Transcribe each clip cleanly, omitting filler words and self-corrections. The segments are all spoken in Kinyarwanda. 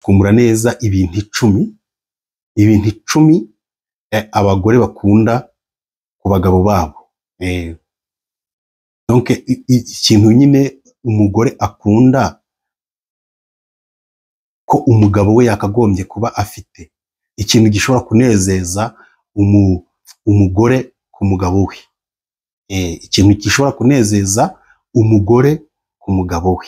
gucukumbura neza ibintu icumi abagore bakunda ku bagabo babo. Donc ikintu nyine umugore akunda ko umugabo we yakagombye kuba afite, ikintu gishobora kunezeza umugore ku mugabo we, ikintu gishobora kunezeza umugore ku mugabo we,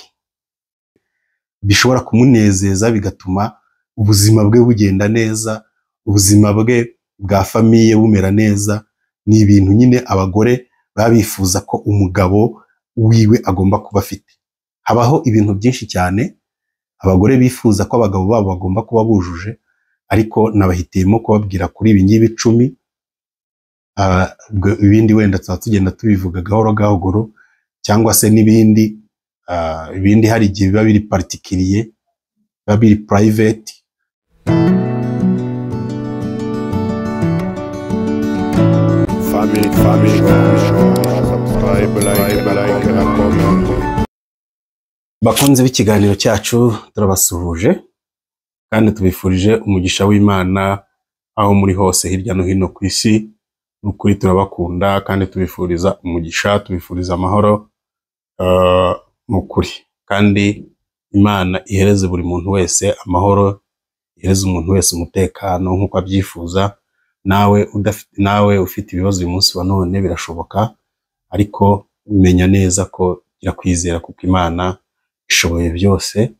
bishobora kumunezeza bigatuma ubuzima bwe bugenda neza, ubuzima bwe bwa famiye bumera neza. Ni ibintu nyine abagore baba bifuza ko umugabo wiwe agomba kuba afite. Habaho ibintu byinshi cyane abagore bifuza ko abagabo babo bagomba kuba bujuje, ariko nabahitiyemo kubabwira kuri ibi ngibi 10. Ibindi wenda tugenda tubivuga gahoro gahoro, cyangwa se n'ibindi ibindi hari igihe biba biri particulier, biba biri private. Family subscribe, like na comment. Bakunze b'ikiganiro cyacu turabasuhuje kandi tubifurije umugisha w'Imana aho muri hose hirya no hino ku isi. Nukuri turabakunda kandi tubifuriza umugisha, tubifuriza amahoro mukuri, kandi Imana ihereze buri muntu wese amahoro, ihereze umuntu wese umutekano nk'uko abyifuza. Nawe ufite ibibazo uyu munsi wa none birashoboka, ariko menya neza ko irakwizera kuko Imana ishoboye byose.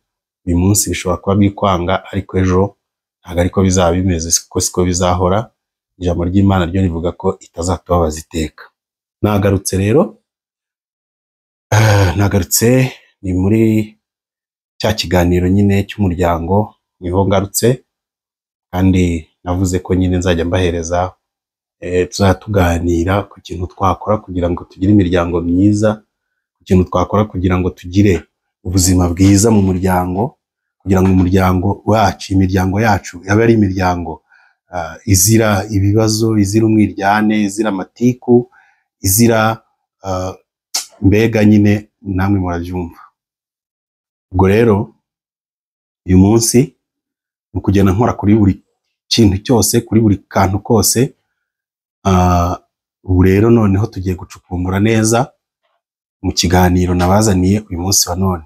Uyu munsi bishobora kuba bikwanga, ariko ejo ntabwo ariko bizaba bimeze, siko bizahora. Ijambo ry'Imana ryo rivuga ko itazatubabaza iteka. Nagarutse ni muri cya kiganiro nyine cy'umuryango, niho ngarutse, kandi navuze ko nyine nzajya mbahereza tuzatuganira ku kintu twakora kugira ngo tugire imiryango myiza, ku kintu twakora kugira ngo tugire ubuzima bwiza mu muryango, kugira ngo imiryango yacu yabe ari imiryango izira ibibazo, izira umwiryane, izira amatiku, izira mbega nyine namwe murabyumva. Ubwo rero uyu munsi ni ukugenda nkora kuri buri kintu cyose, kuri buri kantu kose. Ubu rero noneho tugiye gucukumbura neza mu kiganiro nabazaniye uyu munsi wa none.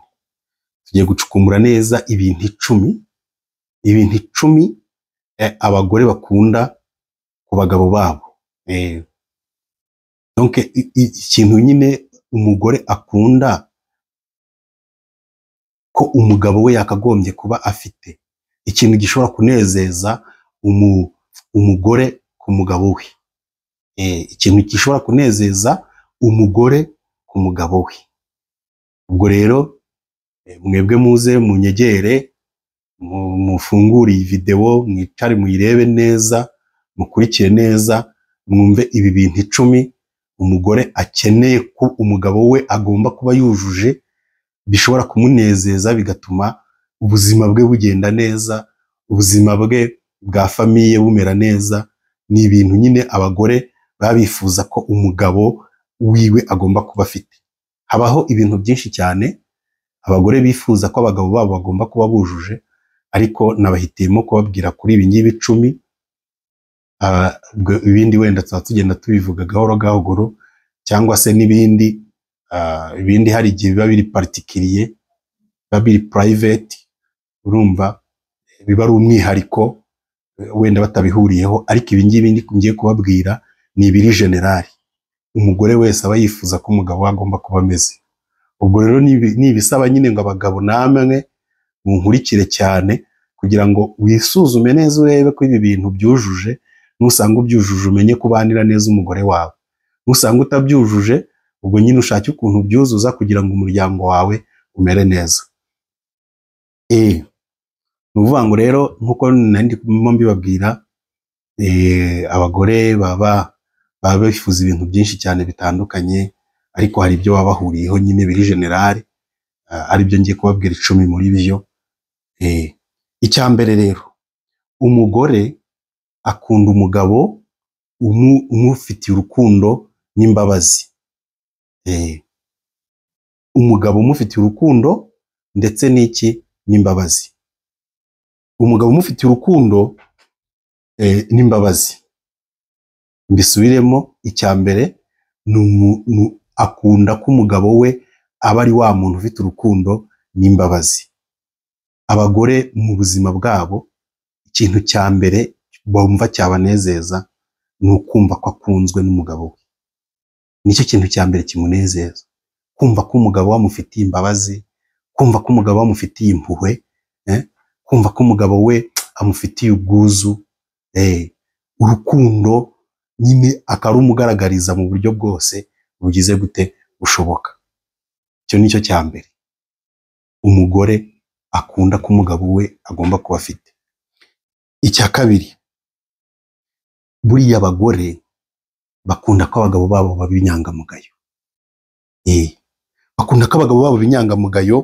Tugiye gucukumbura neza ibintu icumi abagore bakunda ku bagabo babo. Donc ikintu nyine umugore akunda ko umugabo we yakagombye kuba afite, ikintu gishobora kunezeza umugore ku mugabo we, ikintu gishobora kunezeza umugore ku mugabo we. Ubwo rero mwebwe muze munyegere, mufungure iyi video, mwicare muyirebe neza, mukurikire neza, mwumve ibi bintu 10 umugore akeneye ko umugabo we agomba kuba yujuje, bishobora kumunezeza bigatuma ubuzima bwe bugenda neza, ubuzima bwe bwa famiye bumera neza. Ni ibintu nyine abagore baba bifuza ko umugabo wiwe agomba kuba afite. Habaho ibintu byinshi cyane abagore bifuza ko abagabo babo bagomba kuba bujuje, ariko nabahitiyemo kubabwira kuri ibi ngibi 10. Ibindi wenda tugenda tubivuga gahoro gahoro, cyangwa se n'ibindi ibindi hari igihe biba biri particulier, biba biri private. Urumva biba ari umwihariko wenda batabihuriyeho, ariko ibi ngibi ngiye kubabwira ni ibiri generali. Umugore wese aba yifuza ko umugabo we agomba kuba ameze. Ubwo rero ni ibisaba nyine ngo abagabo namwe munkurikire cyane, kugira ngo wisuzume neza urebe ko ibi bintu byujuje. Nusanga ubyujuje umenye kubanira neza umugore wawe, nusanga utabyujuje ubwo nyine ushake ukuntu byuzuza kugira ngo umuryango wawe umere neza. Nuvuga ngo rero nkuko ndimo mbibabwira, abagore baba bifuza ibintu byinshi cyane bitandukanye, ariko hari ibyo baba bahuriyeho nyine biri generali, ari byo ngiye kubabwira 10 muri byo. Icya mbere rero, umugore akunda umugabo umufitiye urukundo n'imbabazi. Umugabo umufitiye urukundo ndetse n'imbabazi. umugabo umufitiye urukundo n'imbabazi. Mbisubiremo, icya mbere akunda ko umugabo we aba ari wa muntu ufite urukundo n'imbabazi. Abagore mu buzima bwabo ikintu cya mbere bumva cyabanezeza ni ukumva ko akunzwe n'umugabo we. Nicyo kintu cya mbere kimunezeza, kumva ko umugabo wamufitiye imbabazi, kumva ko umugabo wamufitiye impuhwe, kumva ko umugabo we amufitiye ubwuzu, urukundo nyine akarumugaragariza mu buryo bwose bugize gute bushoboka. Icyo nicyo cya mbere umugore akunda ko umugabo we agomba kuba afite. Icya kabiri, buriya abagore bakunda ko abagabo babo baba inyangamugayo. Bakunda ko abagabo babo b'inyangamugayo.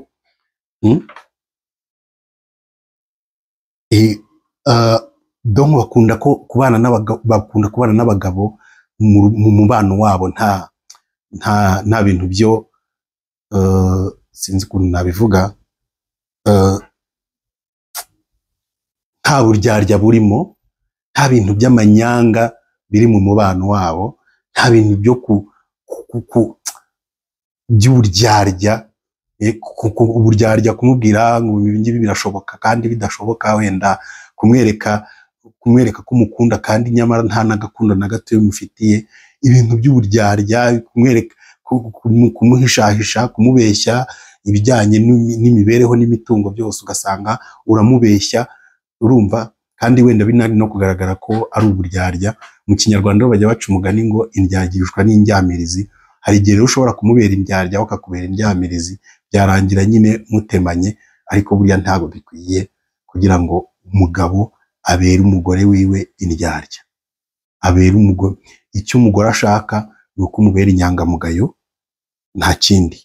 Donc bakunda kubana n'abagabo mu mubano wabo nta bintu byo sinzi ukuntu nabivuga, nta buryarya burimo, nta bintu by'amanyanga biri mu mubano wabo, nta bintu byo by'uburyarya, uburyarya kumubwira ngo ibi ngibi birashoboka kandi bidashoboka, wenda kumwereka ko umukunda kandi nyamara nta n'agakundo na gato yamufitiye. Ibintu by'uburyarya, kumwereka, kumuhishahisha, kumubeshya ibijyanye n'imibereho n'imitungo byose, ugasanga uramubeshya, urumva, kandi wenda binari no kugaragara ko ari uburyarya. Mu Kinyarwanda bajya baca umugani ngo indyagirishwa n'indyamirizi. Hari igihe rero ushobora kumubera indyarya ukakubera indyamirizi, byarangira nyine mutemanye, ariko burya ntabwo bikwiye kugira ngo umugabo abere umugore wiwe indyarya. Abere umugore, icyo umugore ashaka ni uko umubera inyangamugayo, nta kindi,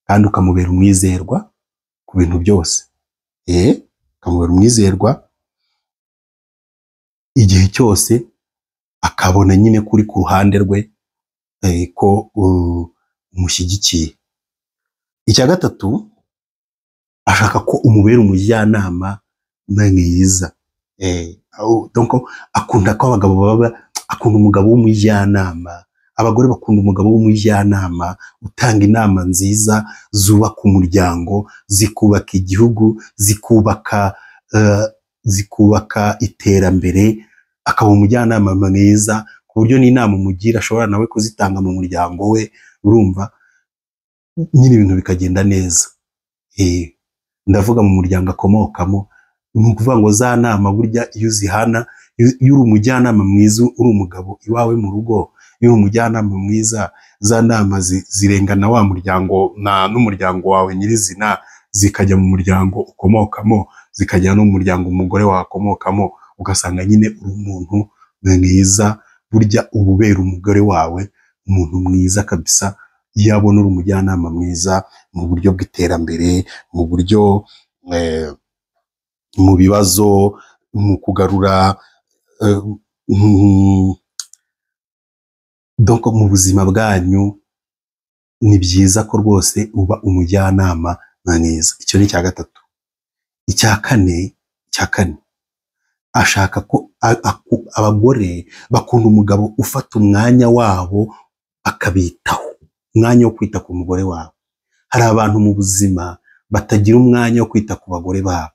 kandi ukamubera umwizerwa ku bintu byose. Ukamubera umwizerwa igihe cyose, akabona nyine kuri ku ruhande rwe, ko umushyigikiye. Icya gatatu, ashaka ko umubera umujyanama mwiza. Donc akunda ko abagabo akunda umugabo w'umujyanama. Abagore bakunda umugabo w'umujyanama utanga inama nziza zubaka umuryango, zikubaka igihugu, zikubaka iterambere. Akaba umujyanama mwiza ku buryo n'inama umugira ashobora nawe kuzitanga mu muryango we, urumva, nyine ibintu bikagenda neza. Ndavuga mu muryango akomokamo, ni ukuvuga ngo za nama burya iyo uzihana, iyo uri umujyanama mwiza uri umugabo iwawe mu rugo, iyo uri umujyanama mwiza, za nama zirengana wa muryango n'umuryango wawe nyirizina, zikajya mu muryango ukomokamo, zikajya no mu muryango umugore wakomokamo, ugasanga nyine uri umuntu mwiza. Burya ububera umugore wawe umuntu mwiza kabisa, iyo abona uri umujyanama mwiza mu buryo bw'iterambere, mu buryo mu bibazo, mu kugarura, donc mu buzima bwanyu ni byiza ko rwose uba umujyanama mwiza. Icyo ni icya gatatu. Icya kane, ashaka ko abagore bakunda umugabo ufata umwanya wabo akabitaho, umwanya wo kwita ku mugore wabo. Hari abantu mu buzima batagira umwanya wo kwita ku bagore babo,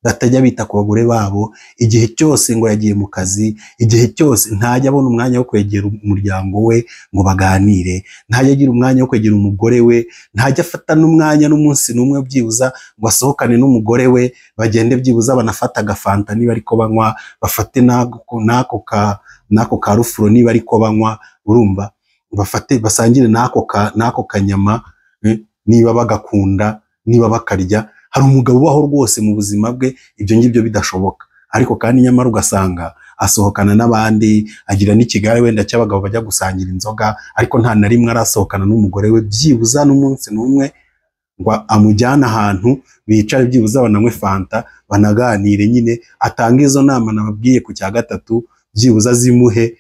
batajya bita ku bagore babo. Igihe cyose ngo yagiye mu kazi, igihe cyose ntajya abona umwanya wo kwegera umuryango we ngo baganire, ntajya agira umwanya wo kwegera umugore we, ntajya afata n'umwanya n'umunsi n'umwe byibuza ngo asohokane n'umugore we, bagende byibuza banafata agafanta niba ariko banywa, bafate n'ako ka rufuro niba ariko banywa, urumva, bafate basangire n'ako kanyama niba bagakunda, niba bakarya. Hari umugabo ubaho rwose mu buzima bwe ibyo ngibyo bidashoboka, ariko kandi nyamara ugasanga asohokana n'abandi, agira n'ikigare wenda cy'abagabo bajya gusangira inzoga, ariko nta na rimwe arasohokana n'umugore we byibuza n'umunsi n'umwe ngo amujyane ahantu bicare byibuza bananywe fanta, banaganire, nyine atanga izo nama nababwiye ku cya gatatu, byibuza azimuhe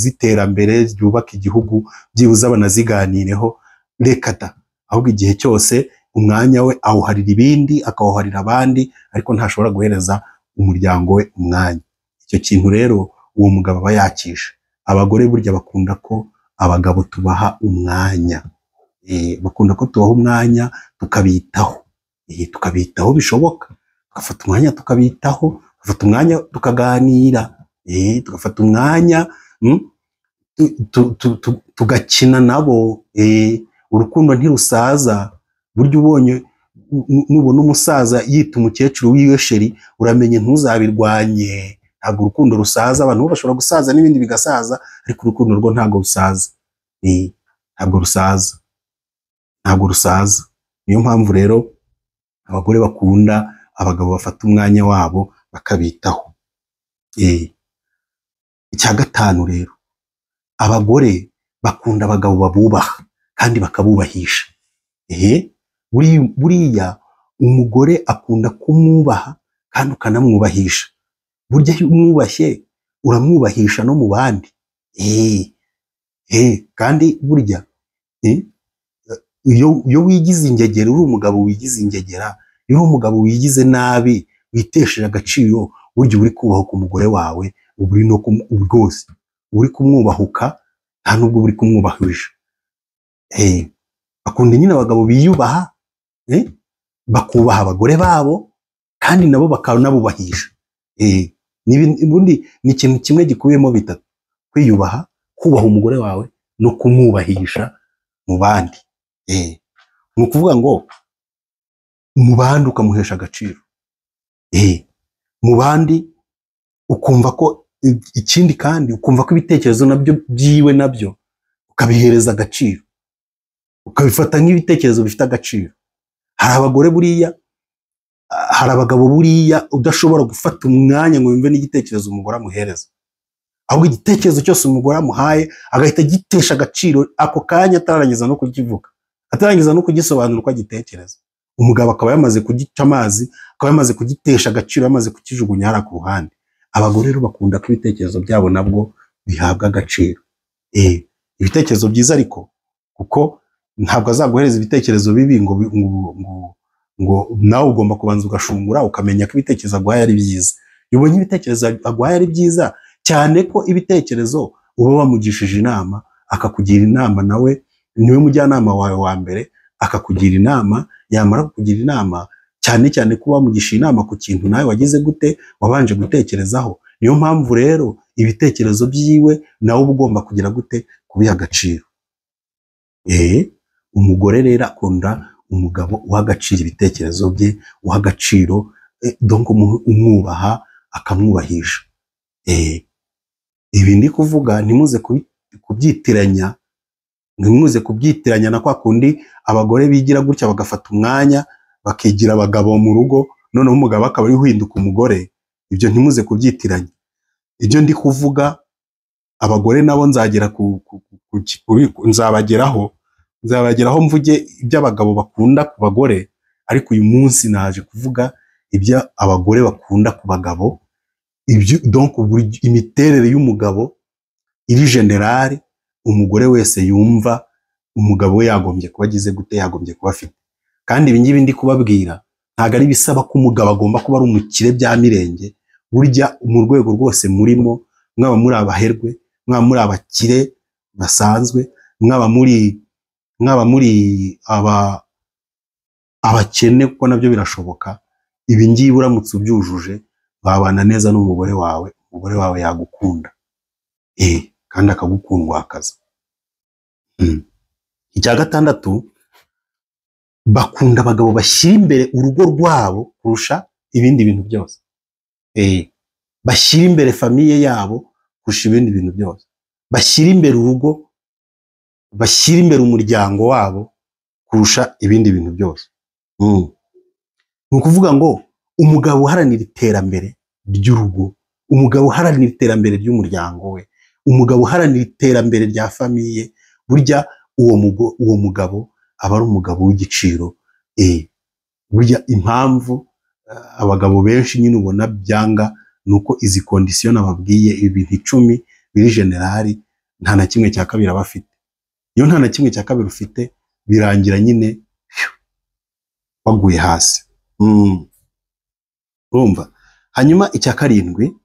z'iterambere ryubaka igihugu, byibuza banaziganireho. Reka da, ahubwo igihe cyose umwanya we awuharira ibindi, akawuharira abandi, ariko ntashobora guhereza umuryango we umwanya. Icyo kintu rero uwo mugabo aba yakishe. Abagore burya bakunda ko abagabo tubaha umwanya, bakunda ko tubaha umwanya tukabitaho, tukabitaho bishoboka, tugafata umwanya tukabitaho, tugafata umwanya tukaganira, tugafata umwanya tugakina nabo. Urukundo ntirusaza. Burya ubonye nubona umusaza yita umukecuru wiwe sheri, uramenye ntuzabirwanye. Ntabwo urukundo rusaza. Abantu bashobora gusaza n'ibindi bigasaza, ariko urukundo rwo ntabwo rusaza. Ntabwo rusaza, ntabwo rusaza. Niyo mpamvu rero abagore bakunda abagabo bafata umwanya wabo bakabitaho. Icya gatanu rero, abagore bakunda abagabo babubaha kandi bakabubahisha. Buriya umugore akunda kumwubaha kandi ukanamwubahisha. Burya iyo umwubashye uramwubahisha no mu bandi. Kandi burya iyo wigize ingegera, uri umugabo wigize ingegera, iyo uri umugabo wigize nabi, witesheje agaciro, burya uri kubahuka umugore wawe, uri no rwose uri kumwubahuka, nta nubwo uri kumwubahisha. Bakunda nyine abagabo biyubaha, bakubaha abagore babo kandi nabo bakanabubahisha. Ubundi ni ikintu kimwe gikubiyemo bitatu: kwiyubaha, kubaha umugore wawe no kumwubahisha mu bandi. Ni ukuvuga ngo mu bandi ukamuhesha agaciro, mu bandi ukumva ko ikindi, kandi ukumva ko ibitekerezo nabyo byiwe nabyo ukabihereza agaciro, ukabifata nk'ibitekerezo bifite agaciro. Hari abagore buriya, hari abagabo buriya udashobora gufata umwanya ngo yumve n'igitekerezo umugore amuhereza, ahubwo igitekerezo cyose umugore amuhaye agahita agitesha agaciro ako kanya, atararangiza no kukivuga, atararangiza no kugisobanura uko agitekereza. Umugabo akaba yamaze kugica amazi, akaba yamaze kugitesha agaciro, yamaze kukijugunya hara ku ruhande. Abagore rero bakunda ko ibitekerezo byabo nabwo bihabwa agaciro. Ibitekerezo byiza ariko, kuko ntabwo azaguhereza ibitekerezo bibi ngo nawe ugomba kubanza ugashungura ukamenya ko ibitekerezo aguhaye ari byiza. Iyo ubonye ibitekerezo aguhaye ari byiza, cyane ko ibitekerezo uba wamugishije inama, akakugira inama, nawe niwe mujyanama wawe wa mbere, akakugira inama, yamara kukugira inama, cyane cyane ko wamugisha inama ku kintu nawe wagize gute, wabanje gutekerezaho. Niyo mpamvu rero ibitekerezo byiwe nawe uba ugomba kugira gute, kubiha agaciro. Umugore rero akunda umugabo uha agaciro ibitekerezo bye, uha agaciro, donc umwubaha akamwubahisha. Ibi ndi kuvuga ntimuze kubyitiranya, ntimuze kubyitiranya na kwa kundi abagore bigira gutya bagafata umwanya bakigira abagabo mu rugo, noneho umugabo akaba ari uhinduka umugore. Ibyo ntimuze kubyitiranya. Ibyo ndi kuvuga abagore nabo nzabageraho mvuge ibyo abagabo bakunda ku bagore, ariko uyu munsi naje kuvuga ibyo abagore bakunda ku bagabo. Ibyo donc imiterere y'umugabo iri generale, umugore wese yumva umugabo we yagombye kuba agize gute, yagombye kuba afite. Kandi ibi ngibi ndi kubabwira ntabwo ari bisaba ko umugabo agomba kuba ari umukire bya mirenge. Burya mu rwego rwose murimo, mwaba muri abaherwe, mwaba muri abakire basanzwe, mwaba muri abakene, kuko nabyo birashoboka. Ibi ngibi uramutse ubyujuje, wabana neza n'umugore wawe, umugore wawe yagukunda, kandi akagukundwakaza. Icya gatandatu, bakunda abagabo bashyira imbere urugo rwabo kurusha ibindi bintu byose. Bashyira imbere famiye yabo kurusha ibindi bintu byose. Bashyira imbere urugo, bashyira imbere umuryango wabo kurusha ibindi bintu byose. Ni ukuvuga ngo umugabo uharanira iterambere ry'urugo, umugabo uharanira iterambere ry'umuryango we, umugabo uharanira iterambere rya famiye, burya uwo mugabo aba ari umugabo w'igiciro. Burya impamvu abagabo benshi nyine ubona byanga, nuko izi kondisiyo nababwiye, ibintu 10 biri generali, nta na kimwe cya kabiri aba afite. Iyo nta na kimwe cya kabiri ufite, birangira nyine waguye hasi. Urumva? Hanyuma icya karindwi,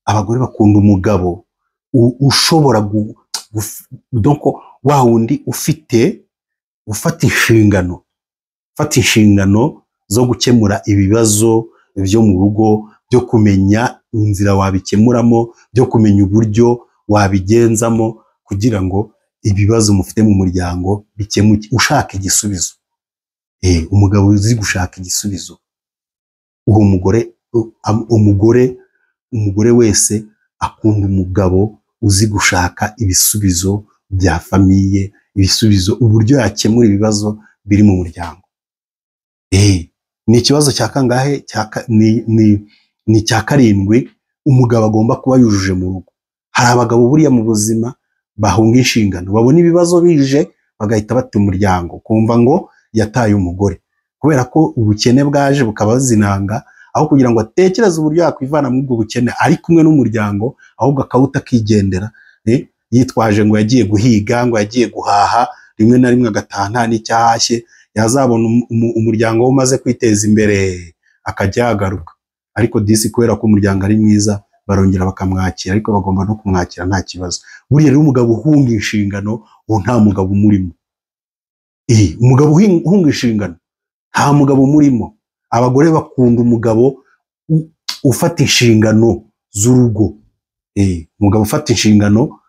abagore bakunda umugabo ushobora donc wa wundi ufata inshingano zo gukemura ibibazo byo mu rugo, byo kumenya inzira wabikemuramo, byo kumenya uburyo wabigenzamo kugira ngo ibibazo mufite mu muryango bikemuke, ushaka igisubizo. Umugabo uzi gushaka igisubizo, uwo umugore wese akunda umugabo uzi gushaka ibisubizo bya famiye, ibisubizo, uburyo yakemura ibibazo biri mu muryango. Ni ikibazo cya kangahe? Ni icya karindwi umugabo agomba kuba yujuje mu rugo. Hari abagabo buriya mu buzima bahunga inshingano, babona ibibazo bije bagahita bata umuryango, kumva ngo yataye umugore, kubera ko ubukene bwaje bukaba zinanga, aho kugira ngo atekereze uburyo yakwivana muri ubwo bukene ari kumwe n'umuryango, ahubwo akawuta akigendera, yitwaje ngo yagiye guhiga, ngo yagiye guhaha, rimwe na rimwe agataha nta n'icyahashye, yazabona umuryango umaze kwiteza imbere akajya yagaruka. Ariko disi kubera ko umuryango ari mwiza barongera bakamwakira, ariko bagomba no kumwakira nta kibazo. Buriya rero umugabo uhunga inshingano uwo nta mugabo umurimo. Umugabo uhunga inshingano nta mugabo umurimo. Abagore bakunda umugabo ufata inshingano z'urugo. Umugabo ufata inshingano,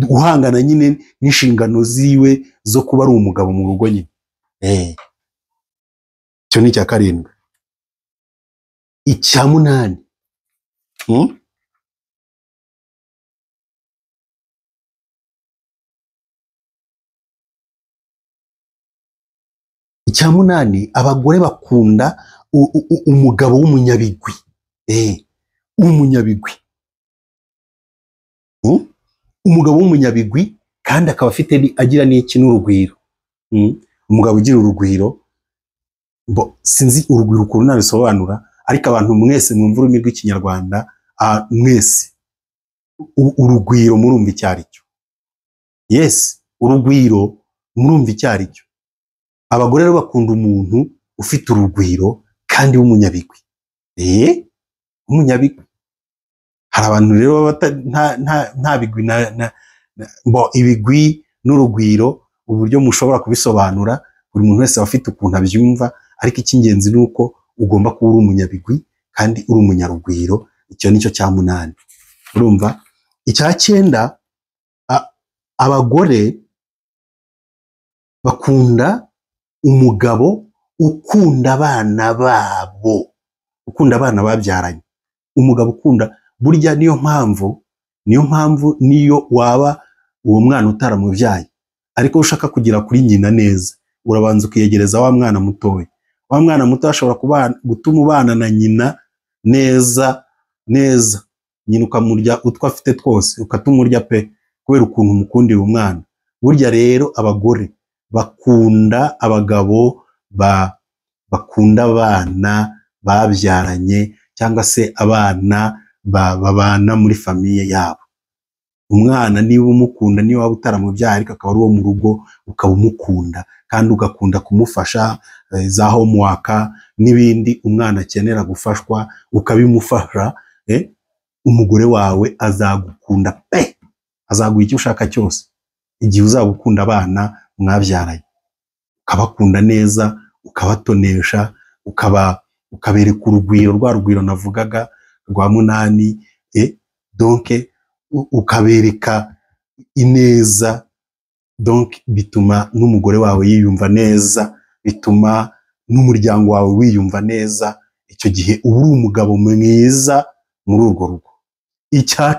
uhangana nyine n'inshingano ziwe zo kuba ari umugabo mu rugo nyine. Icyo ni icya karindwi. Icya munani, abagore bakunda umugabo w'umunyabigwi. Umugabo w'umunyabigwi kandi akaba agira n'iki n'urugwiro. Umugabo ugira urugwiro, sinzi urugwiro ukuntu nabisobanura, ariko abantu mwese mwumva ururimi rw'ikinyarwanda, mwese urugwiro murumva icyo ari cyo. Yes, urugwiro murumva icyo ari cyo. Abagore rero bakunda umuntu ufite urugwiro kandi w'umunyabigwi. Umunyabigwi. Hari abantu rero nta bigwi ibigwi n'urugwiro, uburyo mushobora kubisobanura, buri muntu wese aba afite ukuntu abyumva, ariko icy'ingenzi ni uko ugomba kuba uri umunyabigwi kandi uri umunyarugwiro. Icyo nicyo cya munani. Urumva? Icya cyenda, abagore bakunda umugabo ukunda abana babo, ukunda abana babyaranye. Umugabo ukunda, burya niyo mpamvu niyo waba uwo mwana utaramubyaye, ariko ushaka kugera kuri nyina neza, urabanza ukiyegereza wa mwana mutoya. Wa mwana muto ashobora gutuma ubana na nyina neza, nyina ukamurya utwo afite twose, ukatumurya pe, kubera ukuntu umukundira umwana. Burya rero abagore bakunda abagabo bakunda abana babyaranye, cyangwa se abana babana muri famiye yabo. Umwana niba umukunda, niba waba utaramubyaye ariko akaba ari uwo mu rugo, ukaba umukunda kandi ugakunda kumufasha za homework n'ibindi umwana akenera gufashwa, ukabimufasha, umugore wawe azagukunda pe, azaguha icyo ushaka cyose igihe uzagukunda abana mwabyaranye, ukabakunda neza, ukabatonesha, ukabereka urugwiro, rwa rugwiro navugaga rwa munani, donc ukabereka ineza, donc bituma n'umugore wawe yiyumva neza, bituma n'umuryango wawe wiyumva neza. Icyo gihe uba uri umugabo mwiza muri urwo rugo. Icya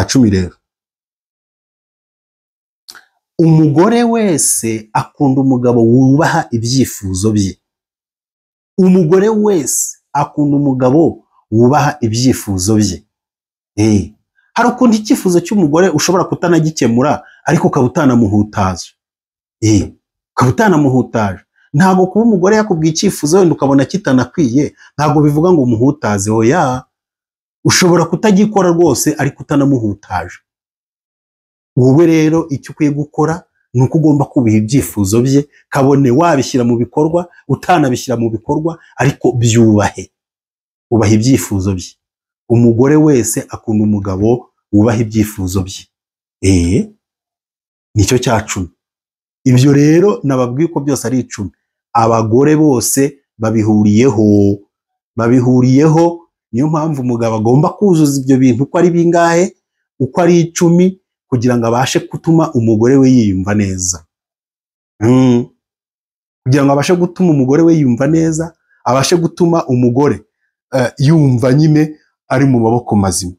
cumi rero, umugore wese akunda umugabo wubaha ibyifuzo bye. Umugore wese akunda umugabo wubaha ibyifuzo bye. Hari ukundi icyifuzo cy'umugore ushobora kutanagikemura, ariko ukaba utanamuhutaje. Ntabwo kuba umugore yakubwiye icyifuzo wenda ukabona kitanakwiye, ntabwo bivuga ngo umuhutaze. Oya, ushobora kutagikora rwose ariko utanamuhutaje. wowe rero icyo ukwiye gukora ni uko ugomba kubiha ibyifuzo bye, kabone wabishyira mu bikorwa utanabishyira mu bikorwa, ariko byubahe, ubaha ibyifuzo bye. Umugore wese akunda umugabo wubaha ibyifuzo bye. Nicyo cya 10. Ibyo rero nababwiye ko byose ari 10. Abagore bose babihuriyeho, niyo mpamvu umugabo agomba kuzuza ibyo bintu uko ari bingahe, uko ari 10, kugira ngo abashe gutuma umugore we yiyumva neza. Kugira ngo abashe gutuma umugore we yiyumva neza, abashe gutuma umugore yumva nyine ari mu maboko mazima.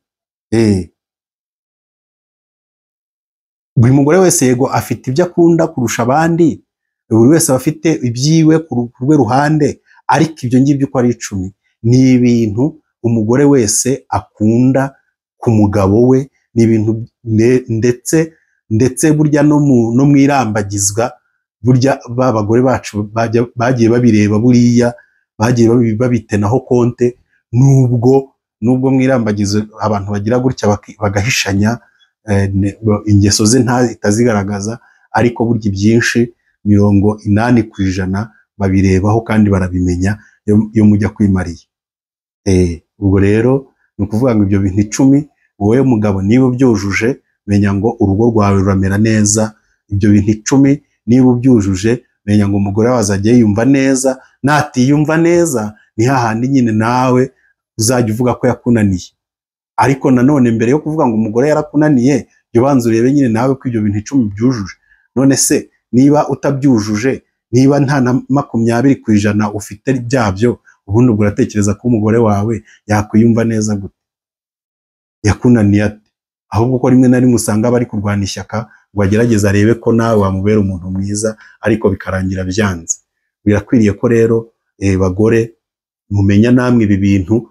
Buri mugore wese yego afite ibyo akunda kurusha abandi, buri wese afite ibyiwe ku rwe ruhande, ariko ibyo ngibyo uko ari 10 ni ibintu umugore wese akunda ku mugabo we, ni ibintu ndetse burya no mu irambagizwa, burya babagore bacu bagiye babireba, buriya bagiye babitenaho konte, nubwo mu irambagizo abantu bagira gutya bagahishanya ingeso ze itazigaragaza, ariko burya ibyinshi 80% babirebaho kandi barabimenya iyo mujya kwimariye. Ubwo rero ni ukuvuga ngo ibyo bintu 10, wowe mugabo niba ubyujuje, menya ngo urugo rwawe ruramera neza. Ibyo bintu 10 niba ubyujuje, menya ngo umugore wawe agiye yumva neza. Natiyumva neza, ni hahandi nyine nawe uzajya uvuga ko yakunaniye. Ariko nanone mbere yo kuvuga ngo umugore yarakunaniye, jya ubanza urebe nyine nawe ko ibyo bintu 10 byujuje. None se niba utabyujuje, niba nta na 20% ufite byabyo, ubundi ubwo uratekereza ko umugore wawe yakwiyumva neza gute? Yakunaniye ate? Ahubwo ko rimwe na rimwe usanga bari kurwana ishyaka ngo agerageze arebe ko nawe wamubera umuntu mwiza, ariko bikarangira byanze. Birakwiriye ko rero bagore mumenya namwe ibi bintu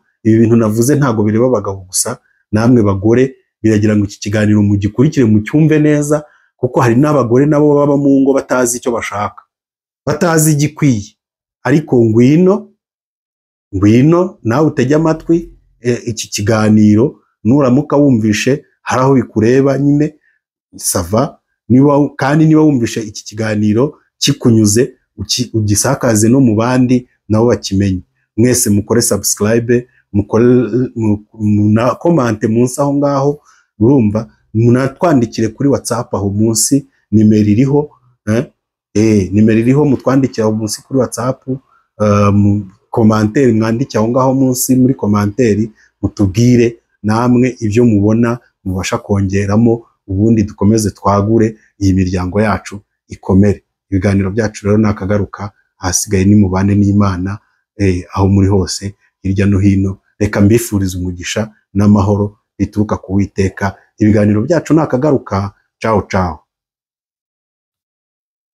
navuze ntago bireba abagabo gusa, namwe bagore biragira ngo iki kiganiro mugikurikire mucyumve neza, kuko hari n'abagore nabo baba mu ngo batazi icyo bashaka, batazi igikwiye. Ariko ngwino nawe utege amatwi iki kiganiro, nuramuka wumvishe hari aho bikureba nyine sava, kandi niba wumvishe iki kiganiro kikunyuze, ugisakaze no mu bandi nabo bakimenye. Mwese mukore subscribe, muna komante munsi aho ngaho, urumva, munatwandikire kuri WhatsApp aho munsi, nimero iriho, mutwandikire aho munsi kuri WhatsApp, commentaire mwandike aho ngaho munsi muri commentaire, mutubwire namwe ibyo mubona mubasha kongeramo, ubundi dukomeze twagure iyi miryango yacu ikomere. Ibiganiro byacu rero nakagaruka, hasigaye ni mubane n'Imana aho muri hose hirya no hino. Reka mbifurize umugisha n'amahoro bituruka ku Uwiteka. Ibiganiro byacu nakagaruka. Ciao ciao.